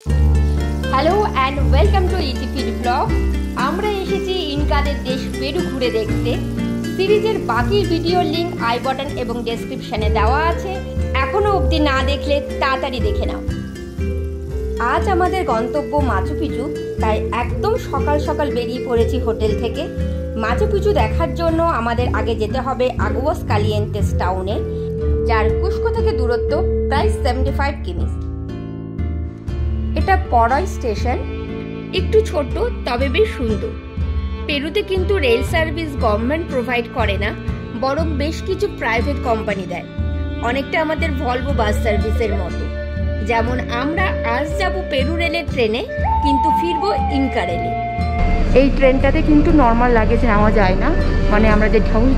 Hello and welcome to ET feed blog. আমরা এসেছি ইনকাদের দেশ পেরু ঘুরে দেখতে। সিরিজের বাকি ভিডিওর লিঙ্ক আই বাটন এবং ডেসক্রিপশনে দেওয়া আছে, এখনও অবধি না দেখলে তাড়াতাড়ি দেখে নাও। আজ আমাদের গন্তব্য মাচু পিচু, তাই একদম সকাল সকাল বেরিয়ে পড়েছি হোটেল থেকে। মাচু পিচু দেখার জন্য আমাদের আগে যেতে হবে আগুয়াস কালিয়েন্তেস টাউনে, যার কুস্কো থেকে দূরত্ব প্রায় 75 কিমি। এটা পরয় স্টেশন, একটু ছোট তবে বেশ সুন্দর। পেরুতে কিন্তু রেল সার্ভিস গভর্নমেন্ট প্রোভাইড করে না, বরং বেশ কিছু প্রাইভেট কোম্পানি দেয়, অনেকটা আমাদের ভলভো বাস সার্ভিসের মতো। যেমন আমরা আজ যাব পেরু রেলের ট্রেনে, কিন্তু ফিরবো ইনকা রেলে। এই ট্রেনটাতে কিন্তু নর্মাল লাগেজ নেওয়া যায় না, মানে আমরা যে ঢাউস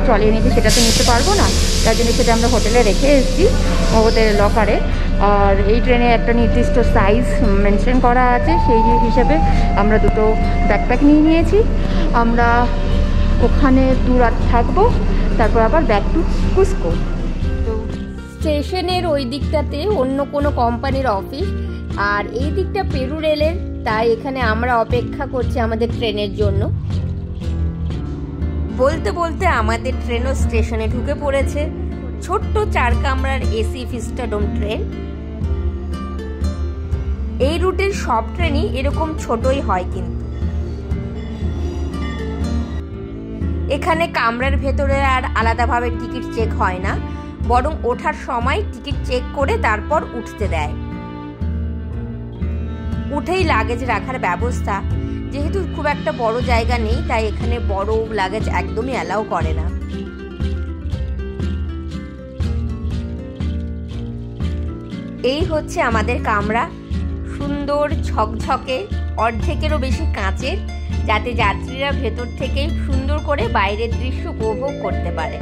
ট্রলি নিয়েছি সেটা তো নিতে পারবো না, তার জন্য সেটা আমরা হোটেলে রেখে এসেছি ওদের লকারে। আর এই ট্রেনে একটা নির্দিষ্ট সাইজ মেনশন করা আছে, সেই হিসেবে আমরা দুটো ব্যাকপ্যাক নিয়ে নিয়েছি। আমরা ওখানে 2 রাত থাকবো, তারপর আবার ব্যাক টু কুস্কো। তো স্টেশনের ওই দিকটাতে অন্য কোনো কোম্পানির অফিস, আর এই দিকটা পেরু রেলের, তাই এখানে আমরা অপেক্ষা করছি আমাদের ট্রেনের জন্য। বলতে বলতে আমাদের ট্রেনও স্টেশনে ঢুকে পড়েছে। ছোট্ট 4 কামরার এসি ভিস্টাডোম ট্রেন। এই রুটের সব ট্রেনই এরকম ছোটই হয়, কিন্তু এখানে কামরার ভেতরে আর আলাদাভাবে টিকিট চেক হয় না, বরং ওঠার সময় টিকিট চেক করে তারপর উঠতে দেয়। উঠেই লাগেজ রাখার ব্যবস্থা, যেহেতু খুব একটা বড় জায়গা নেই, তাই এখানে বড় লাগেজ একদমই অ্যালাউ করে না। এই হচ্ছে আমাদের কামরা, সুন্দর ঝকঝকে, অর্ধেকেরও বেশি কাঁচের, যাতে যাত্রীরা ভেতর থেকেই সুন্দর করে বাইরের দৃশ্য উপভোগ করতে পারে।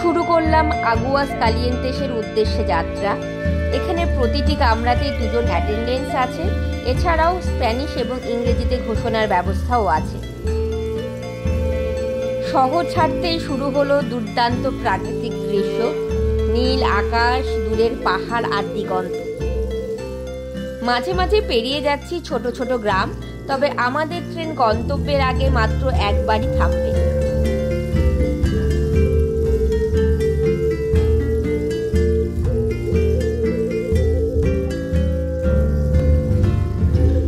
শুরু করলাম আগুয়াস কালিয়েন্তেসের উদ্দেশ্যে যাত্রা। এখানে প্রতিটি কামরাতেই 2 জন অ্যাটেন্ডেন্স আছে, এছাড়াও স্প্যানিশ এবং ইংরেজিতে ঘোষণার ব্যবস্থাও আছে। শহর ছাড়তেই শুরু হলো দুর্দান্ত প্রাকৃতিক দৃশ্য, নীল আকাশ, দূরের পাহাড় আর দিগন্ত। মাঝে মাঝে পেরিয়ে যাচ্ছি ছোট ছোট গ্রাম, তবে আমাদের ট্রেন গন্তব্যের আগে মাত্র একবারই থামবে।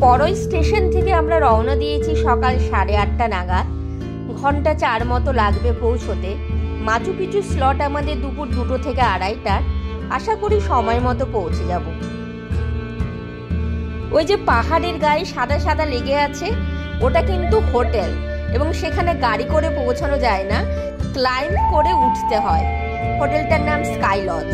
পরই স্টেশন থেকে আমরা রওনা দিয়েছি সকাল 8:30 নাগাদ। ঘন্টা 4 মতো লাগবে পৌঁছতে। মাচু পিচু স্লট আমাদের দুপুর 2টো থেকে 2:30টার। আশা করি সময় মতো পৌঁছে যাব। ওই যে পাহাড়ের গায়ে সাদা সাদা লেগে আছে, ওটা কিন্তু হোটেল, এবং সেখানে গাড়ি করে পৌঁছানো যায় না, ক্লাইম্ব করে উঠতে হয়। হোটেলটার নাম স্কাই লজ।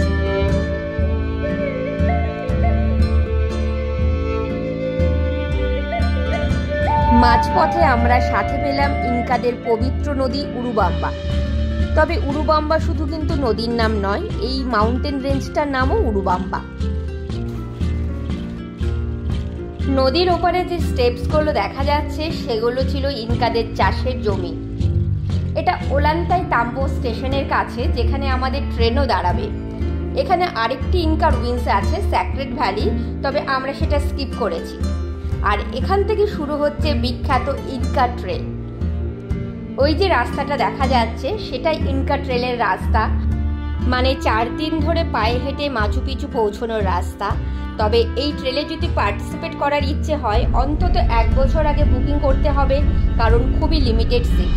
মাঝপথে আমরা সাথে পেলাম ইনকাদের পবিত্র নদী উরুবাম্বা। তবে উরুবাম্বা শুধু কিন্তু নদীর নাম নয়, এই মাউন্টেন রেঞ্জটার নামও উরুবাম্বা। নদীর ওপারে যে স্টেপসগুলো দেখা যাচ্ছে, সেগুলো ছিল ইনকাদের চাষের জমি। এটা ওলান্তাই তাম্বো স্টেশনের কাছে, যেখানে আমাদের ট্রেনও দাঁড়াবে। এখানে আরেকটি ইনকা রুইন্স আছে, স্যাক্রেড ভ্যালি, তবে আমরা সেটা স্কিপ করেছি। আর এখান থেকে শুরু হচ্ছে বিখ্যাত ইনকা ট্রেল। ওই যে রাস্তাটা দেখা যাচ্ছে, সেটাই ইনকা ট্রেলের রাস্তা, মানে 4 দিন ধরে পায়ে হেঁটে মাচু পিচু পৌঁছানোর রাস্তা। তবে এই ট্রেলে যদি পার্টিসিপেট করার ইচ্ছে হয়, অন্তত 1 বছর আগে বুকিং করতে হবে, কারণ খুবই লিমিটেড সিট।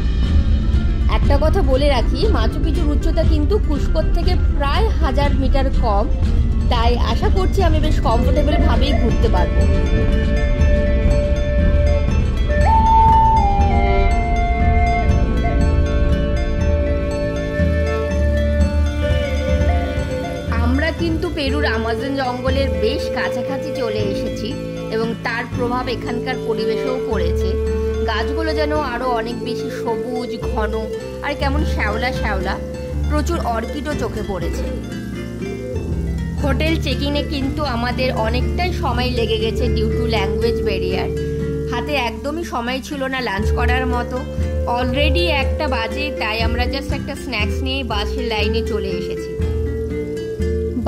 একটা কথা বলে রাখি, মাচু পিচুর উচ্চতা কিন্তু কুস্কোর থেকে প্রায় 1000 মিটার কম, তাই আশা করছি আমি বেশ কমফোর্টেবল ভাবেই ঘুরতে পারবো। কিন্তু পেরুর আমাজন জঙ্গলের বেশ কাছাকাছি চলে এসেছি, এবং তার প্রভাব এখানকার পরিবেশেও পড়েছে। গাছগুলো যেন আরো অনেক বেশি সবুজ, ঘন, আর কেমন শ্যাওলা শ্যাওলা। প্রচুর অর্কিডও চোখে পড়েছে। হোটেল চেকিংয়ে কিন্তু আমাদের অনেকটাই সময় লেগে গেছে ডিউ টু ল্যাঙ্গুয়েজ ব্যারিয়ার। হাতে একদমই সময় ছিল না লাঞ্চ করার মতো। অলরেডি 1টা বাজে, তাই আমরা জাস্ট একটা স্ন্যাক্স নিয়ে বাসের লাইনে চলে এসেছি।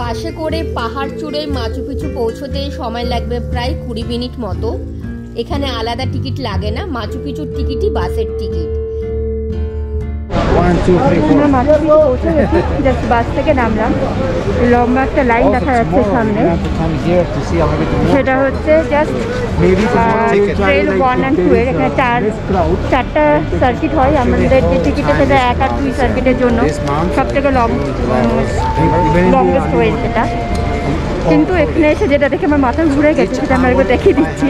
বাসে করে পাহাড় চূড়ে মাচু পিচু পৌঁছতে সময় লাগবে প্রায় 20 মিনিট মতো। এখানে আলাদা টিকিট লাগে না, মাচু পিচুর টিকিটই বাসের টিকিট। আমরা মাচু পিচু পৌঁছে গেছি, জাস্ট বাস থেকে নামলাম। লম্বা একটা লাইন দেখা যাচ্ছে সামনে, সেটা হচ্ছে জাস্ট ট্রেল 1 আর 2 এর। এখানে চারটা সার্কিট হয়। আমাদের যে টিকিটে সেটা 1 আর 2 সার্কিটের জন্য সব থেকে লংগেস্ট ওয়ে সেটা। কিন্তু এখানে এসে যেটা দেখে আমার মাথা ঘুরে গেছে সেটা আমরা একবার দেখিয়ে দিচ্ছি।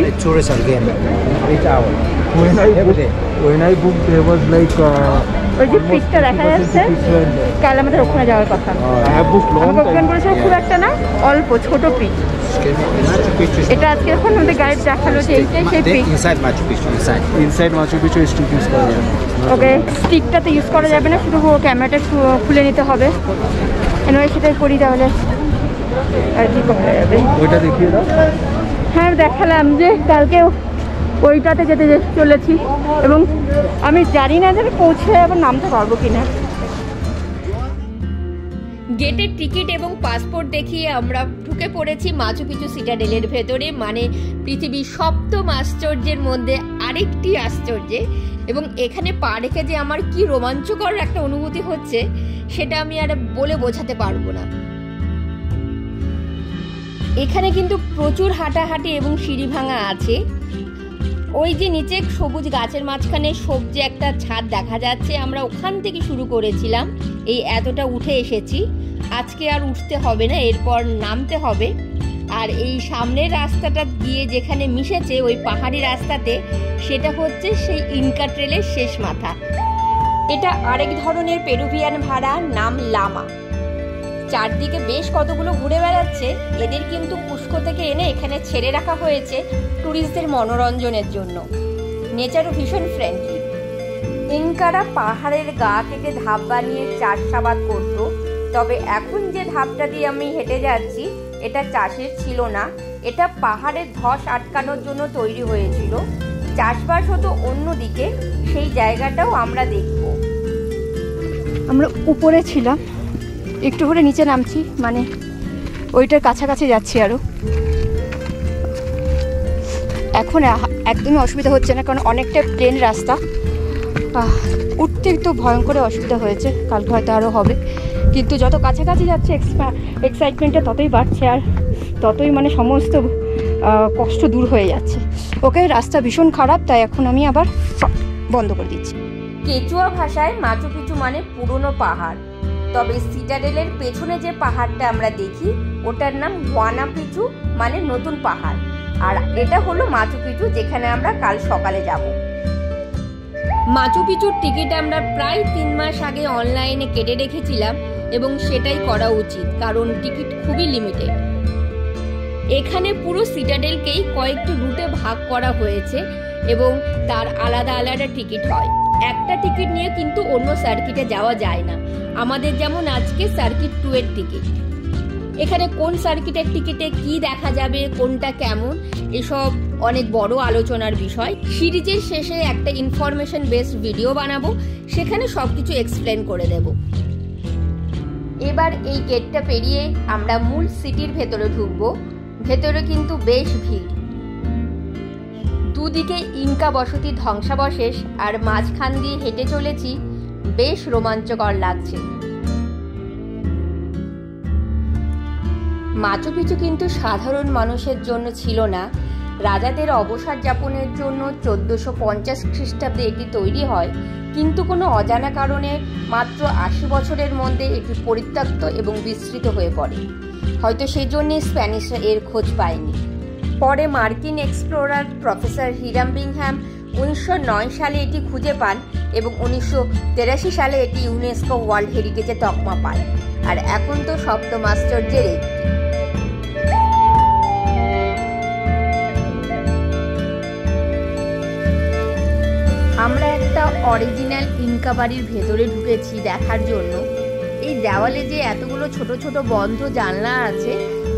ওই যে পিকটা দেখা যাচ্ছে, কাল আমাদের ওখানে যাওয়ার কথা। আমাকে ওখানে করেছিল খুব একটা না, অল্প ছোট পিক। এটা আজকে এখন আমাদের গাইড দেখালো যে এইটাই সেই peak. Inside Machu Picchu stick use করা যাবে। ওকে, স্টিকটাতে ইউজ করা যাবে না, শুধু ক্যামেরাটা খুলে নিতে হবে। এনওয়াই সেটাই করি তাহলে আর কি করা যাবে। ওইটা দেখিয়ে দাও। হ্যাঁ দেখালাম যে কালকে ওইটাতে যেতে চলেছি, এবং আমি জানি না যে পৌঁছে আবার নামতে পারবো কিনা। গেটের টিকিট এবং পাসপোর্ট দেখিয়ে আমরা ঢুকে পড়েছি মাচু পিচু সিটাডেলের ভেতরে, মানে পৃথিবীর সপ্তম আশ্চর্যের মধ্যে আরেকটি আশ্চর্যে। এবং এখানে পা রেখে যে আমার কি রোমাঞ্চকর একটা অনুভূতি হচ্ছে সেটা আমি আর বলে বোঝাতে পারবো না। এখানে কিন্তু প্রচুর হাঁটাহাঁটি এবং সিঁড়ি ভাঙা আছে। ওই যে নিচে সবুজ গাছের মাঝখানে সবজি একটা ছাদ দেখা যাচ্ছে, আমরা ওখান থেকে শুরু করেছিলাম, এই এতটা উঠে এসেছি। আজকে আর উঠতে হবে না, এরপর নামতে হবে। আর এই সামনের রাস্তাটা গিয়ে যেখানে মিশেছে ওই পাহাড়ি রাস্তাতে, সেটা হচ্ছে সেই ইনকা ট্রেলের শেষ মাথা। এটা আরেক ধরনের পেরুভিয়ান ভাড়া, নাম লামা। চারদিকে বেশ কতগুলো ঘুরে বেড়াচ্ছে। এদের কিন্তু কুস্কো থেকে এনে এখানে ছেড়ে রাখা হয়েছে ট্যুরিস্টদের মনোরঞ্জনের জন্য। নেচারও ভীষণ ফ্রেন্ডলি। ইনকারা পাহাড়ের গা থেকে ধাপ বানিয়ে চাষাবাদ করত, তবে এখন যে ধাপটা দিয়ে আমি হেঁটে যাচ্ছি এটা চাষের ছিল না, এটা পাহাড়ের ধস আটকানোর জন্য তৈরি হয়েছিল। চাষবাস হতো অন্যদিকে, সেই জায়গাটাও আমরা দেখব। আমরা উপরে ছিলাম, একটু করে নিচে নামছি, মানে ওইটার কাছাকাছি যাচ্ছি আরও। এখন একদমই অসুবিধা হচ্ছে না, কারণ অনেকটা প্লেন রাস্তা। উঠতে একটু ভয়ঙ্কর অসুবিধা হয়েছে, কালকে হয়তো আরও হবে। কিন্তু যত কাছাকাছি যাচ্ছে এক্সাইটমেন্টটা ততই বাড়ছে, আর ততই মানে সমস্ত কষ্ট দূর হয়ে যাচ্ছে। ওকে, রাস্তা ভীষণ খারাপ, তাই এখন আমি আবার বন্ধ করে দিচ্ছি। কেচুয়া ভাষায় মাচু পিচু মানে পুরনো পাহাড়, তবে সিটাডেলের পেছনে যে পাহাড়টা আমরা দেখি ওটার নাম ওয়ানা পিচু, মানে নতুন পাহাড়। আর এটা হলো মাচু পিচু, যেখানে আমরা কাল সকালে যাব। মাচু পিচুর টিকিট আমরা প্রায় 3 মাস আগে অনলাইনে কেটে রেখেছিলাম, এবং সেটাই করা উচিত, কারণ টিকিট খুবই লিমিটেড। এখানে পুরো সিটাডেলকেই কয়েকটি রুটে ভাগ করা হয়েছে এবং তার আলাদা আলাদা টিকিট হয়। একটা টিকিট নিয়ে কিন্তু অন্য সার্কিটে যাওয়া যায় না। আমাদের যেমন আজকে সার্কিট 2 এর টিকিট। এখানে কোন সার্কিটের টিকিটে কি দেখা যাবে, কোনটা কেমন, এসব অনেক বড় আলোচনার বিষয়। সিরিজের শেষে একটা ইনফরমেশন বেসড ভিডিও বানাবো, সেখানে সবকিছু এক্সপ্লেন করে দেব। এবার এই গেটটা পেরিয়ে আমরা মূল সিটির ভেতরে ঢুকবো। ভেতরে কিন্তু বেশ ভিড়। দুদিকে ইনকা বসতির ধ্বংসাবশেষ, আর মাঝখান দিয়ে হেঁটে চলেছি, বেশ রোমাঞ্চকর লাগছে। মাচু পিচু কিন্তু সাধারণ মানুষের জন্য ছিল না, রাজাদের অবসর যাপনের জন্য 1450 খ্রিস্টাব্দে এটি তৈরি হয়। কিন্তু কোনো অজানা কারণে মাত্র 80 বছরের মধ্যে এটি পরিত্যক্ত এবং বিস্তৃত হয়ে পড়ে। হয়তো সেই জন্যই স্প্যানিশরা এর খোঁজ পায়নি। পরে মার্কিন এক্সপ্লোরার প্রফেসর হিরাম বিংহ্যাম 1909 সালে এটি খুঁজে পান এবং 1983 সালে এটি ইউনেস্কো ওয়ার্ল্ড হেরিটেজে তকমা পায়। আর এখন তো সপ্তম আশ্চর্যের একটি। আমরা একটা অরিজিনাল ইনকা বাড়ির ভেতরে ঢুকেছি দেখার জন্য। এই দেওয়ালে যে এতগুলো ছোট ছোট বন্ধ জানলা আছে,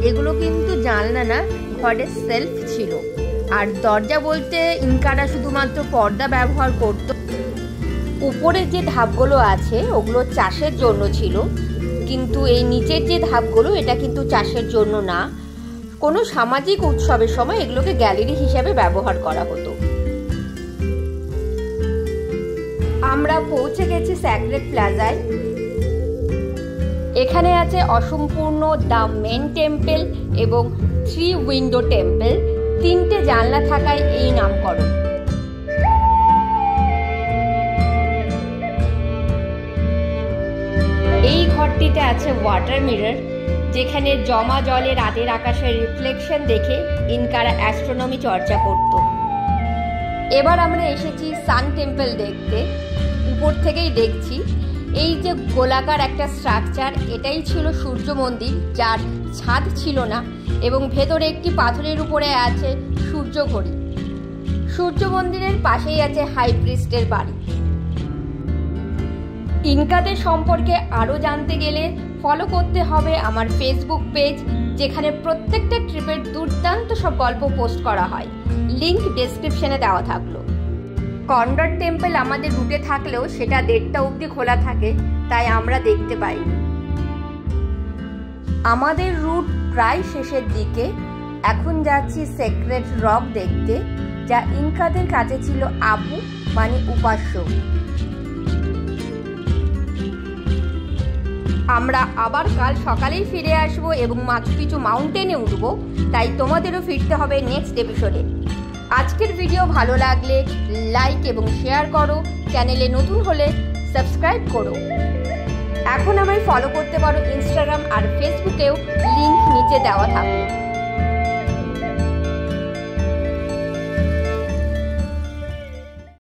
এগুলো কিন্তু জানলা না, ঘরের সেলফ ছিল। আর দরজা বলতে ইনকারা শুধুমাত্র পর্দা ব্যবহার করত। উপরে যে ধাপগুলো আছে ওগুলো চাষের জন্য ছিল, কিন্তু এই নিচের যে ধাপগুলো এটা কিন্তু চাষের জন্য না, কোনো সামাজিক উৎসবের সময় এগুলোকে গ্যালারি হিসেবে ব্যবহার করা হতো। আমরা পৌঁছে গেছি স্যাক্রেড প্লাজায়। এখানে আছে অসম্পূর্ণ দ্য মেন টেম্পল এবং 3 উইন্ডো টেম্পল, 3টে জানলা থাকায় এই নামকরণ। এই ঘরটিতে আছে ওয়াটার মিরর, যেখানে জমা জলে রাতের আকাশের রিফ্লেকশন দেখে ইনকারা অ্যাস্ট্রোনমি চর্চা করত। এবার আমরা এসেছি সান টেম্পল দেখতে। উপর থেকেই দেখছি এই যে গোলাকার একটা স্ট্রাকচার, এটাই ছিল সূর্য মন্দির, যার ছাদ ছিল না, এবং ভেতরে একটি পাথরের উপরে আছে সূর্য ঘড়ি। সূর্য মন্দিরের পাশেই আছে হাই প্রিস্টের বাড়ি। ইনকাদের সম্পর্কে আরও জানতে গেলে ফলো করতে হবে আমার ফেসবুক পেজ, যেখানে প্রত্যেকটা ট্রিপের দুর্দান্ত সব গল্প পোস্ট করা হয়। লিংক ডেসক্রিপশনে দেওয়া থাকলো। কন্ডর টেম্পল আমাদের রুটে থাকলেও সেটা 1:30 অবধি খোলা থাকে, তাই আমরা দেখতে পাইনি। আমাদের রুট প্রায় শেষের দিকে। এখন যাচ্ছি সেক্রেড রক দেখতে, যা ইনকাদের কাছে ছিল আবু মানে উপাস্য। আমরা আবার কাল সকালেই ফিরে আসবো এবং মাচু পিচু মাউন্টেনে উঠবো, তাই তোমাদেরও ফিরতে হবে নেক্সট এপিসোডে। আজকের ভিডিও ভালো লাগলে লাইক এবং শেয়ার করো, চ্যানেলে নতুন হলে সাবস্ক্রাইব করো। এখন আমায় ফলো করতে পারো ইনস্টাগ্রাম আর ফেসবুকেও, লিংক নিচে দেওয়া থাকবে।